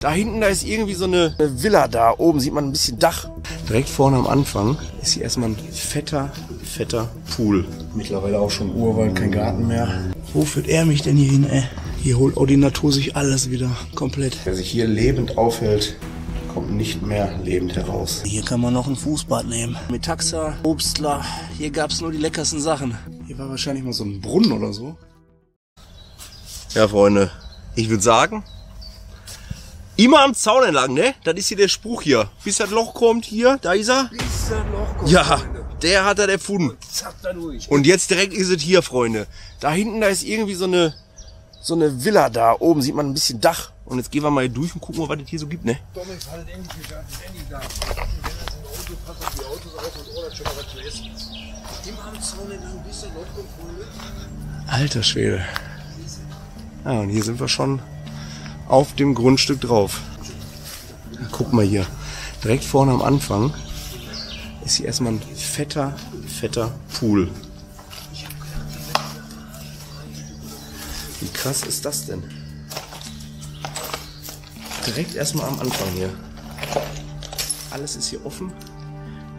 Da hinten, da ist irgendwie so eine Villa da. Oben sieht man ein bisschen Dach. Direkt vorne am Anfang ist hier erstmal ein fetter Pool. Mittlerweile auch schon Urwald, kein Garten mehr. Wo führt er mich denn hier hin, ey? Hier holt auch die Natur sich alles wieder komplett. Wer sich hier lebend aufhält, kommt nicht mehr lebend heraus. Hier kann man noch ein Fußbad nehmen. Mit Taxa, Obstler. Hier gab's nur die leckersten Sachen. Hier war wahrscheinlich mal so ein Brunnen oder so. Ja, Freunde, ich würde sagen, immer am Zaun entlang, ne? Das ist hier der Spruch hier. Bis das Loch kommt, hier, da ist er. Bis das Loch kommt, Ja, Freunde. der hat er erfunden. Zack, da durch. Und jetzt direkt ist es hier, Freunde. Da hinten, da ist irgendwie so eine Villa da. Oben sieht man ein bisschen Dach. Und jetzt gehen wir mal hier durch und gucken, was es hier so gibt, ne? Dominik hat es endlich geschafft, ist endlich da. Wenn das im Auto passt, auf die Autos auf und ordert schon mal was zu essen. Immer am Zaun entlang, bis das Loch kommt, Freunde. Alter Schwede. Ja, und hier sind wir schon auf dem Grundstück drauf. Ja, guck mal hier. Direkt vorne am Anfang ist hier erstmal ein fetter Pool. Wie krass ist das denn? Direkt erstmal am Anfang hier. Alles ist hier offen.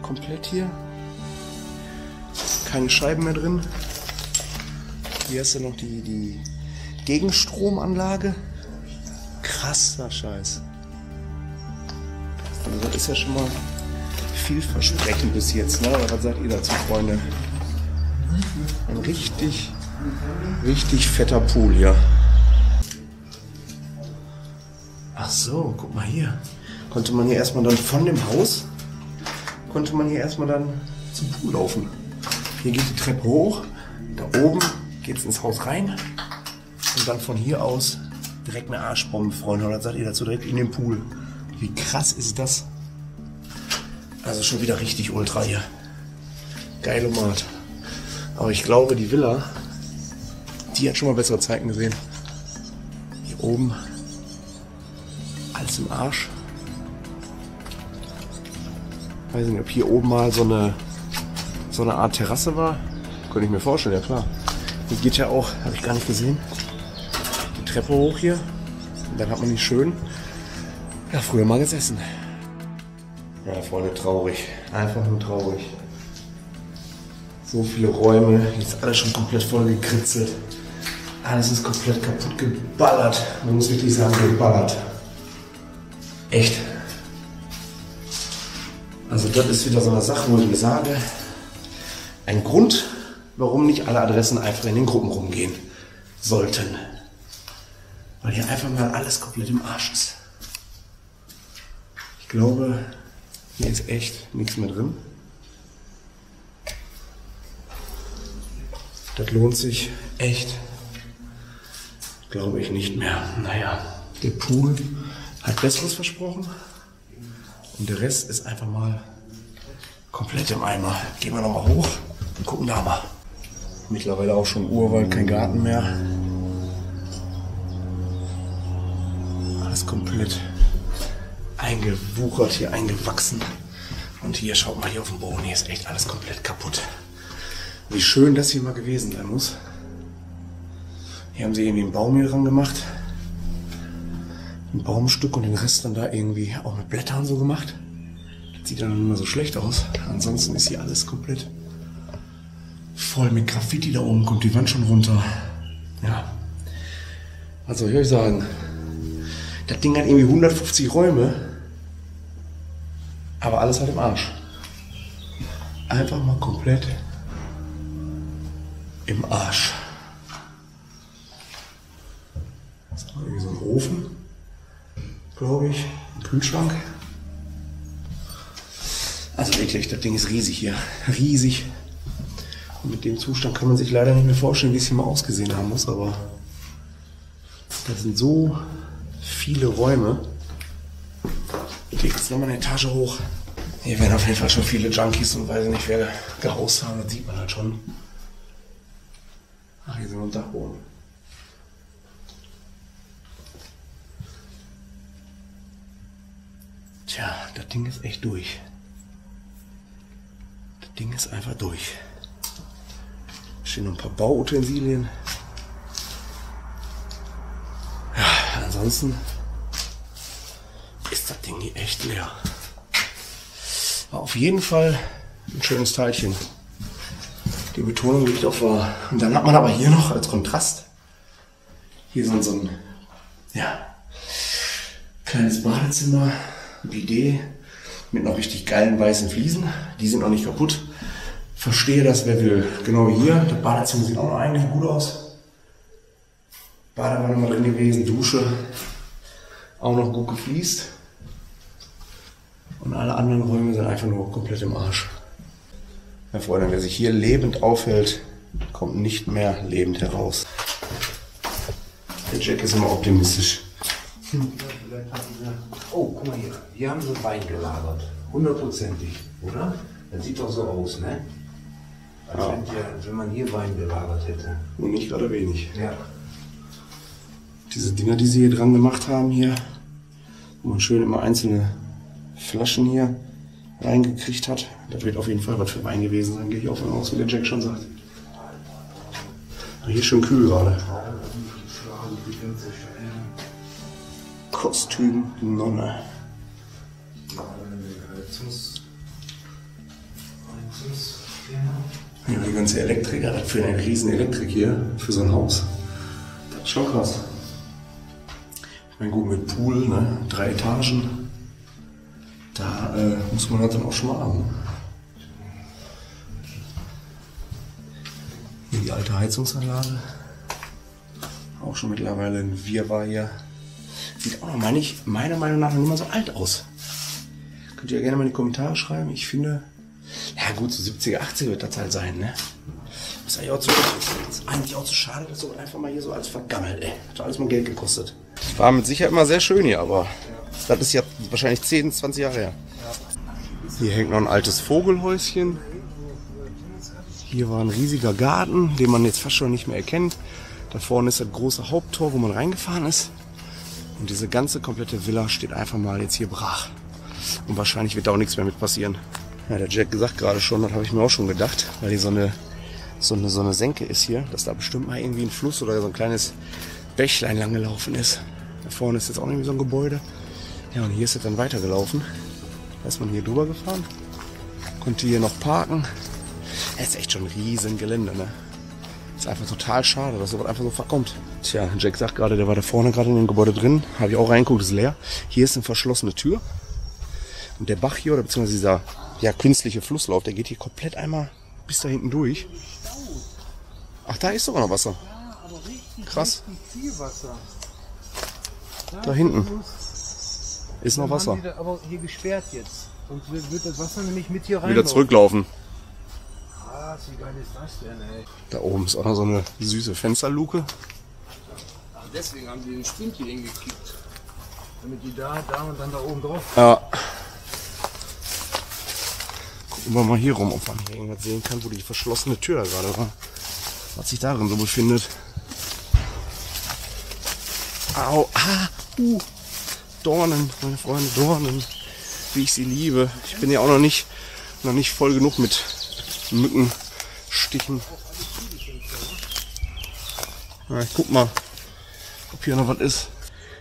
Komplett hier. Keine Scheiben mehr drin. Hier hast du noch die Gegenstromanlage. Krasser Scheiß. Also das ist ja schon mal vielversprechend bis jetzt, ne? Aber was sagt ihr dazu, Freunde? Ein richtig fetter Pool hier. Ach so, guck mal hier. Konnte man hier erstmal dann von dem Haus, zum Pool laufen. Hier geht die Treppe hoch, da oben geht's ins Haus rein und dann von hier aus direkt eine Arschbombe, Freunde. Und dann sagt ihr dazu direkt in den Pool. Wie krass ist das? Also schon wieder richtig ultra hier. Geile Mat. Aber ich glaube, die Villa, die hat schon mal bessere Zeiten gesehen. Hier oben alles im Arsch. Weiß nicht, ob hier oben mal so eine Art Terrasse war. Könnte ich mir vorstellen, ja klar. Hier geht ja auch, habe ich gar nicht gesehen, die Treppe hoch hier. Und dann hat man die schön, ja, früher mal gesessen. Ja, Freunde, traurig. Einfach nur traurig. So viele Räume, jetzt alles schon komplett voll gekritzelt. Alles ist komplett kaputt geballert. Man muss wirklich sagen, geballert. Echt. Also das ist wieder so eine Sache, wo ich mir sage, ein Grund, warum nicht alle Adressen einfach in den Gruppen rumgehen sollten. Weil hier einfach mal alles komplett im Arsch ist. Ich glaube, hier ist echt nichts mehr drin. Das lohnt sich echt, glaube ich, nicht mehr. Naja, der Pool hat Besseres versprochen. Und der Rest ist einfach mal komplett im Eimer. Gehen wir nochmal hoch und gucken da mal. Mittlerweile auch schon Urwald, kein Garten mehr. Alles komplett eingewuchert, hier eingewachsen. Und hier, schaut mal hier auf den Boden, hier ist echt alles komplett kaputt. Wie schön das hier mal gewesen sein muss. Hier haben sie irgendwie einen Baum hier dran gemacht. Ein Baumstück und den Rest dann da irgendwie auch mit Blättern so gemacht. Das sieht dann nicht mehr so schlecht aus. Ansonsten ist hier alles komplett voll mit Graffiti. Da oben kommt die Wand schon runter. Ja. Was soll ich euch sagen? Das Ding hat irgendwie 150 Räume. Aber alles halt im Arsch. Einfach mal komplett im Arsch. Das ist irgendwie so ein Ofen, glaube ich. Ein Kühlschrank. Also wirklich, das Ding ist riesig hier. Riesig. Und mit dem Zustand kann man sich leider nicht mehr vorstellen, wie es hier mal ausgesehen haben muss. Aber das sind so viele Räume. Ich gehe jetzt nochmal eine Etage hoch. Hier werden auf jeden Fall schon viele Junkies und weiß nicht, wer gehaust haben. Das sieht man halt schon. Ach, hier sind wir am Dachboden. Tja, das Ding ist echt durch. Das Ding ist einfach durch. Da stehen noch ein paar ist das Ding hier echt leer. War auf jeden Fall ein schönes Teilchen. Die Betonung liegt auf wahr. Und dann hat man aber hier noch als Kontrast hier so ein ja, kleines Badezimmer, Bidet mit noch richtig geilen weißen Fliesen. Die sind noch nicht kaputt. Verstehe das, wer will. Genau hier. Das Badezimmer sieht auch noch eigentlich gut aus. Badewanne mal drin gewesen, Dusche auch noch gut gefliest. Und alle anderen Räume sind einfach nur komplett im Arsch. Ja, Freunde, wer sich hier lebend aufhält, kommt nicht mehr lebend heraus. Der Jack ist immer optimistisch. Oh, guck mal hier. Hier haben sie Wein gelagert. 100%ig, oder? Das sieht doch so aus, ne? Als wenn man hier Wein gelagert hätte. Und nicht gerade wenig. Ja. Diese Dinger, die sie hier dran gemacht haben, hier, wo man schön immer einzelne Flaschen hier reingekriegt hat. Das wird auf jeden Fall was für Wein gewesen sein, gehe ich auch von aus, wie der Jack schon sagt. Aber hier ist schon kühl gerade. Kostüm Nonne. Ja, die ganze Elektriker, das für eine riesen Elektrik hier, für so ein Haus. Das ist schon krass. Ich meine, gut, mit Pool, ne? 3 Etagen. Da muss man das dann auch schon mal haben. Hier die alte Heizungsanlage. Auch schon mittlerweile ein Wirrwarr hier. Sieht auch noch, meiner Meinung nach, noch nicht mal so alt aus. Könnt ihr ja gerne mal in die Kommentare schreiben. Ich finde, ja gut, so 70er, 80er wird das halt sein, ne? Ist eigentlich auch zu schade, dass so einfach mal hier so alles vergammelt, ey. Hat alles mal Geld gekostet. War mit Sicherheit immer sehr schön hier, aber das ist ja wahrscheinlich 10, 20 Jahre her. Hier hängt noch ein altes Vogelhäuschen. Hier war ein riesiger Garten, den man jetzt fast schon nicht mehr erkennt. Da vorne ist das große Haupttor, wo man reingefahren ist. Und diese ganze komplette Villa steht einfach mal jetzt hier brach. Und wahrscheinlich wird da auch nichts mehr mit passieren. Ja, der Jack gesagt gerade schon, das habe ich mir auch schon gedacht, weil hier so eine Senke ist hier, dass da bestimmt mal irgendwie ein Fluss oder so ein kleines Bächlein lang gelaufen ist. Da vorne ist jetzt auch irgendwie so ein Gebäude. Ja, und hier ist es dann weitergelaufen. Da ist man hier drüber gefahren. Konnte hier noch parken. Das ist echt schon ein riesen Gelände, ne? Ist einfach total schade, dass sowas einfach so verkommt. Tja, Jack sagt gerade, der war da vorne gerade in dem Gebäude drin. Habe ich auch reingeguckt, ist leer. Hier ist eine verschlossene Tür. Und der Bach hier, oder beziehungsweise dieser ja, künstliche Flusslauf, der geht hier komplett einmal bis da hinten durch. Ach, da ist sogar noch Wasser. Ja, aber richtig, krass. Richtig viel Wasser. Da hinten ist noch Wasser. Haben die da aber hier gesperrt jetzt. Sonst wird das Wasser nämlich mit hier rein. Wieder zurücklaufen. Ah, wie geil ist das denn, ey? Da oben ist auch noch so eine süße Fensterluke. Ach, deswegen haben die den Spind hier hingekippt. Damit die da und dann da oben drauf. Ja. Gucken wir mal hier rum, ob man hier irgendwas sehen kann, wo die verschlossene Tür da gerade war. Was sich darin so befindet. Au, Dornen, meine Freunde, Dornen. Wie ich sie liebe. Ich bin ja auch noch nicht voll genug mit Mückenstichen. Ja, ich guck mal, ob hier noch was ist.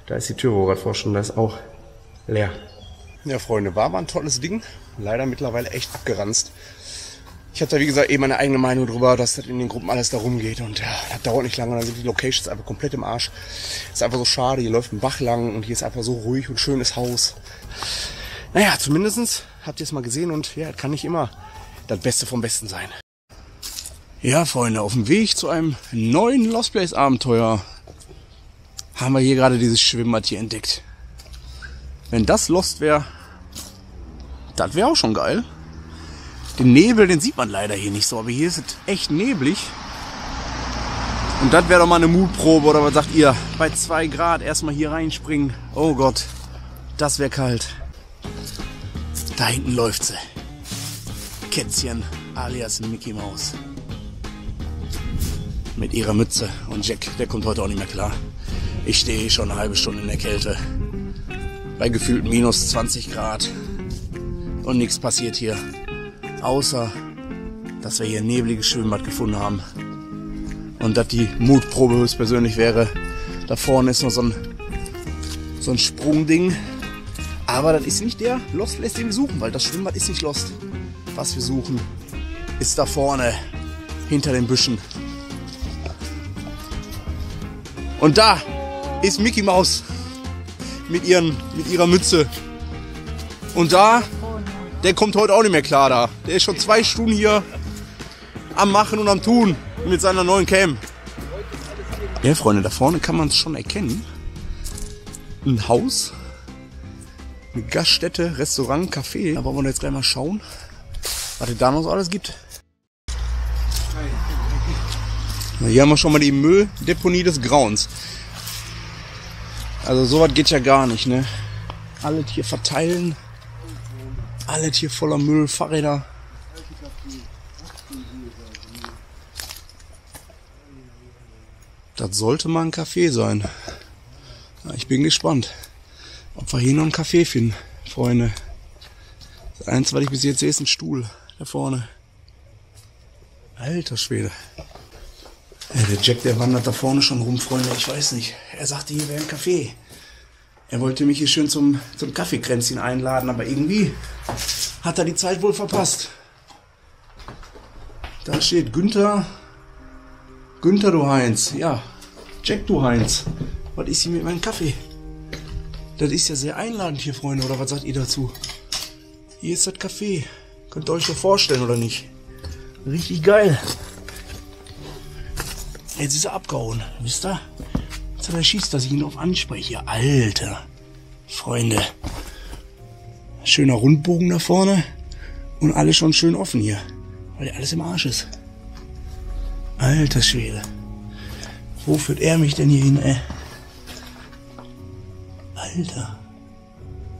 Da ist die Tür, wo wir gerade vorstellen, da ist auch leer. Ja, Freunde, war ein tolles Ding. Leider mittlerweile echt abgeranzt. Ich habe da, wie gesagt, eben meine eigene Meinung drüber, dass das in den Gruppen alles da rumgeht. Und ja, das dauert nicht lange, dann sind die Locations einfach komplett im Arsch. Ist einfach so schade, hier läuft ein Bach lang und hier ist einfach so ruhig und schönes Haus. Naja, zumindest habt ihr es mal gesehen und ja, kann nicht immer das Beste vom Besten sein. Ja, Freunde, auf dem Weg zu einem neuen Lost Place Abenteuer haben wir hier gerade dieses Schwimmbad hier entdeckt. Wenn das Lost wäre, das wäre auch schon geil. Den Nebel, den sieht man leider hier nicht so, aber hier ist es echt neblig. Und das wäre doch mal eine Mutprobe, oder was sagt ihr? Bei 2 Grad erstmal hier reinspringen. Oh Gott, das wäre kalt. Da hinten läuft sie. Kätzchen alias Mickey Maus. Mit ihrer Mütze. Und Jack, der kommt heute auch nicht mehr klar. Ich stehe schon eine halbe Stunde in der Kälte. Bei gefühlt minus 20 Grad. Und nichts passiert hier. Außer, dass wir hier ein nebliges Schwimmbad gefunden haben. Und dass die Mutprobe höchstpersönlich wäre. Da vorne ist noch so ein Sprungding. Aber das ist nicht der Lost Place, den wir suchen, weil das Schwimmbad ist nicht Lost. Was wir suchen, ist da vorne, hinter den Büschen. Und da ist Mickey Maus mit ihrer Mütze. Und da, der kommt heute auch nicht mehr klar da. Der ist schon 2 Stunden hier am Machen und am Tun mit seiner neuen Cam. Ja, Freunde, da vorne kann man es schon erkennen. Ein Haus, eine Gaststätte, Restaurant, Café. Da wollen wir jetzt gleich mal schauen, was es da noch so alles gibt. Na, hier haben wir schon mal die Mülldeponie des Grauens. Also sowas geht ja gar nicht, ne? Alles hier verteilen. Alles hier voller Müll, Fahrräder. Das sollte mal ein Café sein. Ja, ich bin gespannt, ob wir hier noch einen Café finden, Freunde. Das Einzige, was ich bis jetzt sehe, ist ein Stuhl da vorne. Alter Schwede. Ja, der Jack, der wandert da vorne schon rum, Freunde. Ich weiß nicht. Er sagte, hier wäre ein Café. Er wollte mich hier schön zum Kaffeekränzchen einladen, aber irgendwie hat er die Zeit wohl verpasst. Da steht Günther. Günther, du Heinz. Ja, Jack, du Heinz. Was ist hier mit meinem Kaffee? Das ist ja sehr einladend hier, Freunde. Oder was sagt ihr dazu? Hier ist das Café. Könnt ihr euch doch vorstellen, oder nicht? Richtig geil. Jetzt ist er abgehauen. Wisst ihr? Jetzt hat er schießt, dass ich ihn drauf anspreche. Alter. Freunde. Schöner Rundbogen da vorne. Und alles schon schön offen hier. Weil alles im Arsch ist. Alter Schwede. Wo führt er mich denn hier hin, ey? Alter.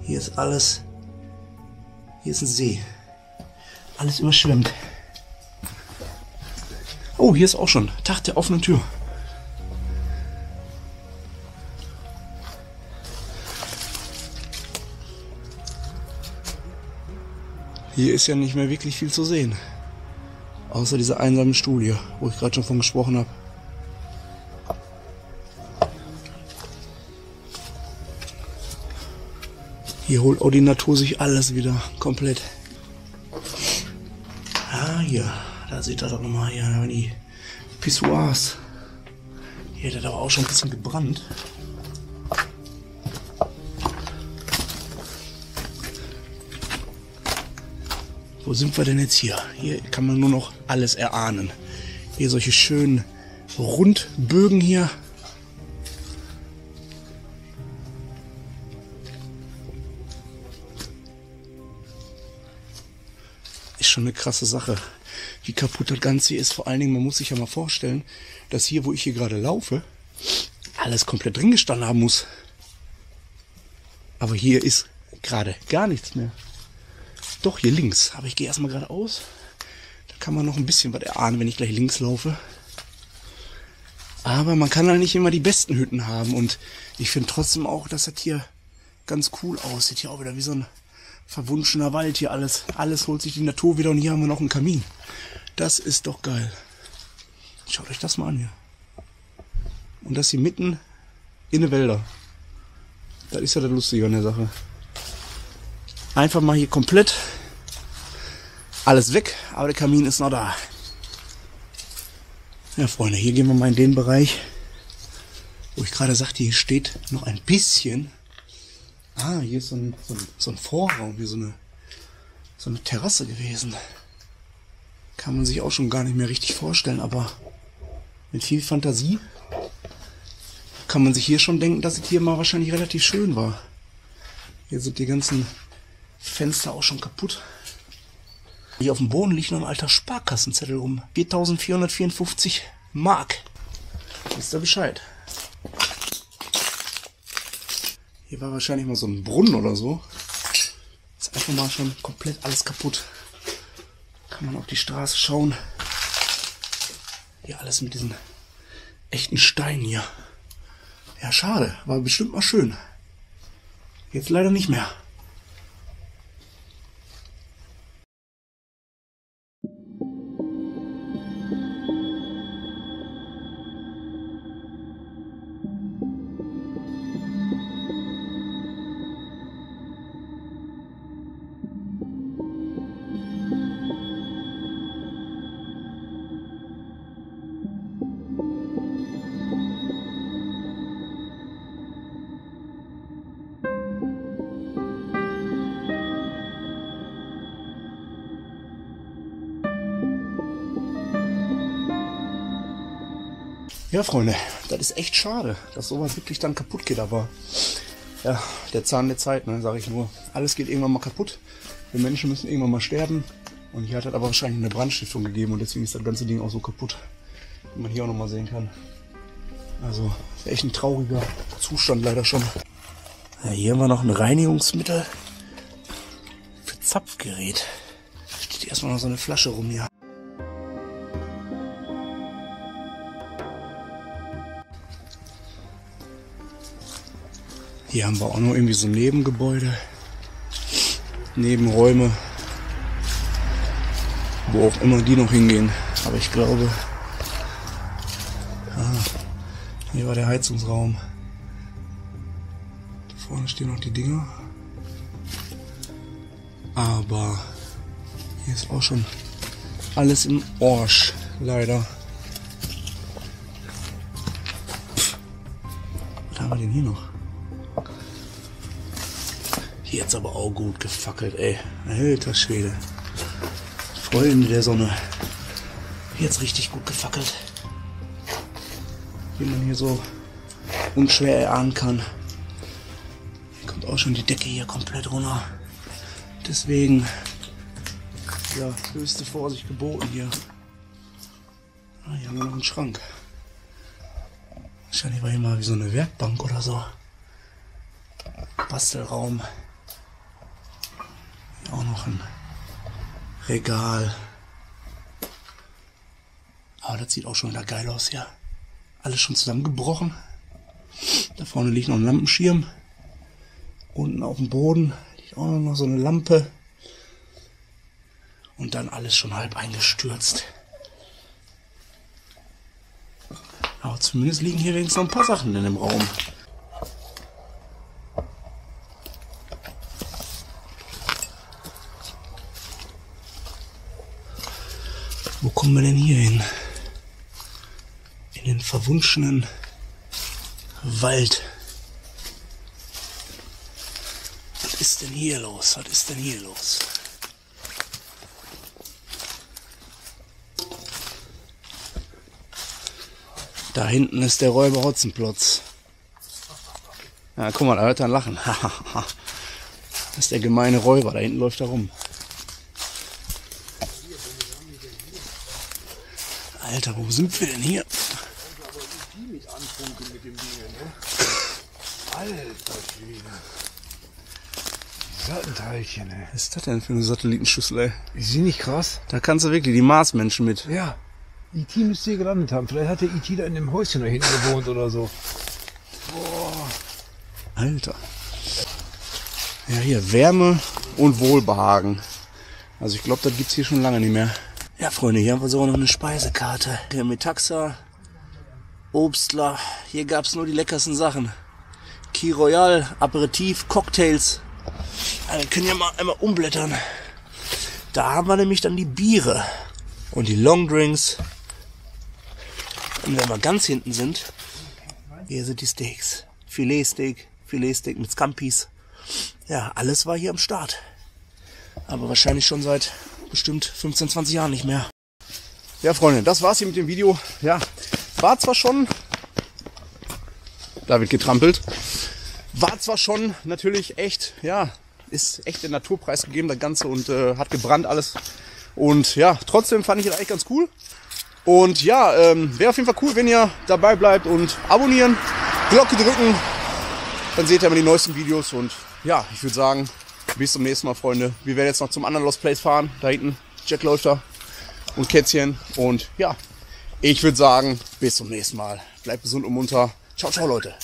Hier ist alles. Hier ist ein See. Alles überschwemmt. Oh, hier ist auch schon Tag der offenen Tür. Hier ist ja nicht mehr wirklich viel zu sehen. Außer dieser einsame Stuhl hier, wo ich gerade schon von gesprochen habe. Hier holt auch die Natur sich alles wieder komplett. Ah, hier. Da seht ihr doch nochmal hier die Pissoirs. Hier hat er aber auch schon ein bisschen gebrannt. Wo sind wir denn jetzt hier? Hier kann man nur noch alles erahnen. Hier solche schönen Rundbögen hier. Ist schon eine krasse Sache, wie kaputt das Ganze hier ist. Vor allen Dingen, man muss sich ja mal vorstellen, dass hier, wo ich hier gerade laufe, alles komplett drin gestanden haben muss. Aber hier ist gerade gar nichts mehr. Doch, hier links. Aber ich gehe erstmal geradeaus. Da kann man noch ein bisschen was erahnen, wenn ich gleich links laufe. Aber man kann halt nicht immer die besten Hütten haben. Und ich finde trotzdem auch, dass das hier ganz cool aussieht. Hier auch wieder wie so ein verwunschener Wald hier alles. Alles holt sich die Natur wieder und hier haben wir noch einen Kamin. Das ist doch geil. Schaut euch das mal an hier. Und das hier mitten in den Wäldern. Das ist ja das Lustige an der Sache. Einfach mal hier komplett alles weg, aber der Kamin ist noch da. Ja, Freunde, hier gehen wir mal in den Bereich, wo ich gerade sagte, hier steht noch ein bisschen. Ah, hier ist so ein Vorraum, hier so eine Terrasse gewesen. Kann man sich auch schon gar nicht mehr richtig vorstellen, aber mit viel Fantasie kann man sich hier schon denken, dass es hier mal wahrscheinlich relativ schön war. Hier sind die ganzen Fenster auch schon kaputt. Hier auf dem Boden liegt noch ein alter Sparkassenzettel rum. 4.454 Mark. Wisst ihr Bescheid? Hier war wahrscheinlich mal so ein Brunnen oder so. Ist einfach mal schon komplett alles kaputt. Kann man auf die Straße schauen. Hier alles mit diesen echten Steinen hier. Ja, schade. War bestimmt mal schön. Jetzt leider nicht mehr. Ja, Freunde, das ist echt schade, dass sowas wirklich dann kaputt geht, aber ja, der Zahn der Zeit, ne, sage ich nur. Alles geht irgendwann mal kaputt. Wir Menschen müssen irgendwann mal sterben. Und hier hat es aber wahrscheinlich eine Brandstiftung gegeben und deswegen ist das ganze Ding auch so kaputt. Wie man hier auch nochmal sehen kann. Also, ist echt ein trauriger Zustand leider schon. Ja, hier haben wir noch ein Reinigungsmittel für Zapfgerät. Steht erstmal noch so eine Flasche rum hier. Hier haben wir auch noch irgendwie so Nebengebäude, Nebenräume, wo auch immer die noch hingehen. Aber ich glaube, hier war der Heizungsraum. Da vorne stehen noch die Dinger. Aber hier ist auch schon alles im Orsch, leider. Was haben wir denn hier noch? Hier jetzt aber auch gut gefackelt, ey. Alter Schwede. Freunde der Sonne. Jetzt richtig gut gefackelt. Wie man hier so unschwer erahnen kann. Hier kommt auch schon die Decke hier komplett runter. Deswegen, ja, höchste Vorsicht geboten hier. Hier haben wir noch einen Schrank. Wahrscheinlich war hier mal wie so eine Werkbank oder so. Bastelraum. Hier auch noch ein Regal. Aber das sieht auch schon wieder geil aus hier. Alles schon zusammengebrochen. Da vorne liegt noch ein Lampenschirm. Unten auf dem Boden liegt auch noch so eine Lampe. Und dann alles schon halb eingestürzt. Aber zumindest liegen hier wenigstens noch ein paar Sachen in dem Raum. Wo kommen wir denn hier hin? In den verwunschenen Wald. Was ist denn hier los? Was ist denn hier los? Da hinten ist der Räuber Hotzenplotz. Ja, guck mal, da hört er ein Lachen. Das ist der gemeine Räuber, da hinten läuft er rum. Alter, wo sind wir denn hier? Alter Schwede. Sattenteilchen, ey. Was ist das denn für eine Satellitenschüssel, ey? Ist sie nicht krass? Da kannst du wirklich die Marsmenschen mit. Ja. E.T. müsste hier gelandet haben. Vielleicht hat der E.T. da in dem Häuschen da hinten gewohnt oder so. Boah. Alter. Ja, hier Wärme und Wohlbehagen. Also ich glaube, das gibt's hier schon lange nicht mehr. Ja, Freunde, hier haben wir sogar noch eine Speisekarte. Hier Metaxa, Obstler. Hier gab's nur die leckersten Sachen. Key Royal, Aperitif, Cocktails. Also, wir können ja mal einmal umblättern. Da haben wir nämlich dann die Biere und die Longdrinks. Und wenn wir ganz hinten sind, hier sind die Steaks. Filetsteak mit Scampis. Ja, alles war hier am Start. Aber wahrscheinlich schon seit bestimmt 15, 20 Jahren nicht mehr. Ja, Freunde, das war's hier mit dem Video. Ja, war zwar schon... Da wird getrampelt. War zwar schon natürlich echt, ja, ist echt der Naturpreis gegeben, das Ganze, und hat gebrannt alles. Und ja, trotzdem fand ich das eigentlich ganz cool. Und ja, wäre auf jeden Fall cool, wenn ihr dabei bleibt und abonnieren, Glocke drücken. Dann seht ihr immer die neuesten Videos. Und ja, ich würde sagen, bis zum nächsten Mal, Freunde. Wir werden jetzt noch zum anderen Lost Place fahren. Da hinten, Jack läuft da und Kätzchen. Und ja, ich würde sagen, bis zum nächsten Mal. Bleibt gesund und munter. Ciao, ciao, Leute.